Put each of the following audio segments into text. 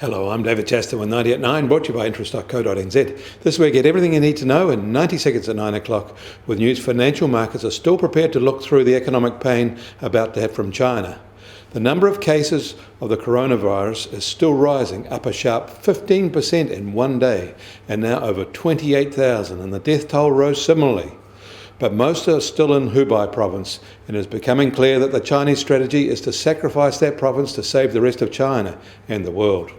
Hello, I'm David Chaston with 90 at 9, brought to you by interest.co.nz. This week, get everything you need to know in 90 seconds at 9 o'clock, with news financial markets are still prepared to look through the economic pain about to hit from China. The number of cases of the coronavirus is still rising, up a sharp 15% in one day, and now over 28,000, and the death toll rose similarly. But most are still in Hubei province, and it is becoming clear that the Chinese strategy is to sacrifice that province to save the rest of China and the world.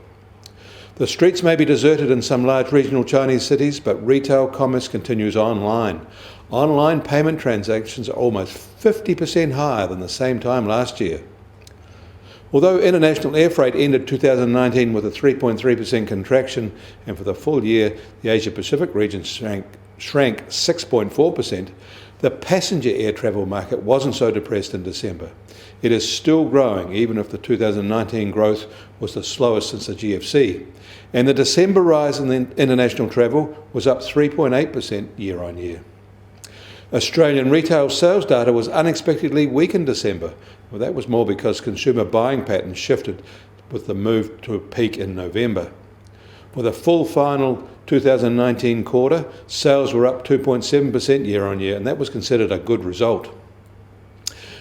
The streets may be deserted in some large regional Chinese cities, but retail commerce continues online. Online payment transactions are almost 50% higher than the same time last year. Although international air freight ended 2019 with a 3.3% contraction, and for the full year the Asia-Pacific region shrank 6.4%, the passenger air travel market wasn't so depressed in December. It is still growing, even if the 2019 growth was the slowest since the GFC. And the December rise in international travel was up 3.8% year on year. Australian retail sales data was unexpectedly weak in December. Well, that was more because consumer buying patterns shifted with the move to a peak in November. For the full final 2019 quarter, sales were up 2.7% year on year, and that was considered a good result.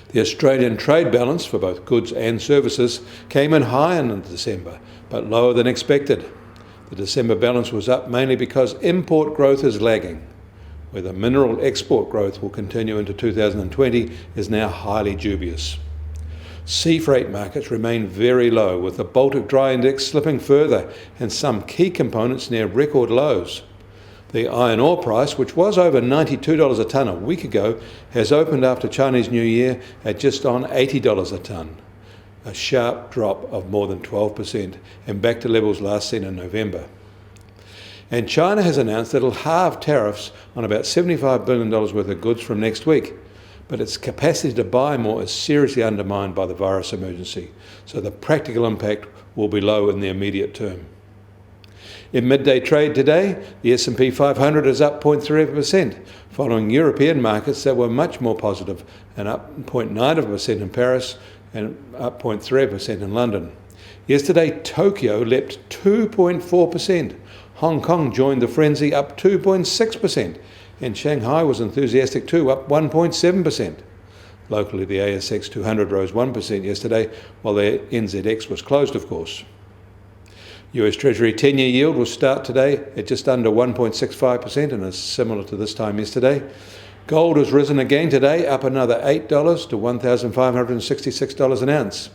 The Australian trade balance for both goods and services came in higher in December, but lower than expected. The December balance was up mainly because import growth is lagging. Whether mineral export growth will continue into 2020 is now highly dubious. Sea freight markets remain very low, with the Baltic Dry Index slipping further and some key components near record lows. The iron ore price, which was over $92 a tonne a week ago, has opened after Chinese New Year at just on $80 a tonne, a sharp drop of more than 12% and back to levels last seen in November. And China has announced that it'll halve tariffs on about $75 billion worth of goods from next week. But its capacity to buy more is seriously undermined by the virus emergency, so the practical impact will be low in the immediate term. In midday trade today, the S&P 500 is up 0.3%, following European markets that were much more positive, and up 0.9% in Paris and up 0.3% in London. Yesterday, Tokyo leapt 2.4%. Hong Kong joined the frenzy, up 2.6%. And Shanghai was enthusiastic too, up 1.7%. Locally, the ASX 200 rose 1% yesterday, while the NZX was closed, of course. US Treasury 10-year yield will start today at just under 1.65% and is similar to this time yesterday. Gold has risen again today, up another $8 to $1,566 an ounce.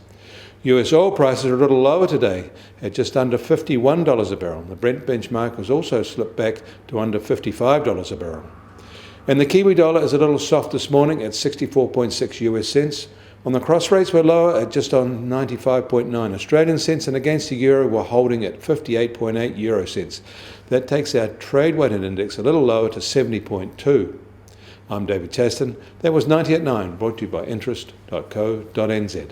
US oil prices are a little lower today at just under $51 a barrel. The Brent benchmark has also slipped back to under $55 a barrel. And the Kiwi dollar is a little soft this morning at 64.6 US cents. On the cross rates, we're lower at just on 95.9 Australian cents, and against the euro, we're holding at 58.8 euro cents. That takes our trade-weighted index a little lower to 70.2. I'm David Chaston. That was 90 at 9, brought to you by interest.co.nz.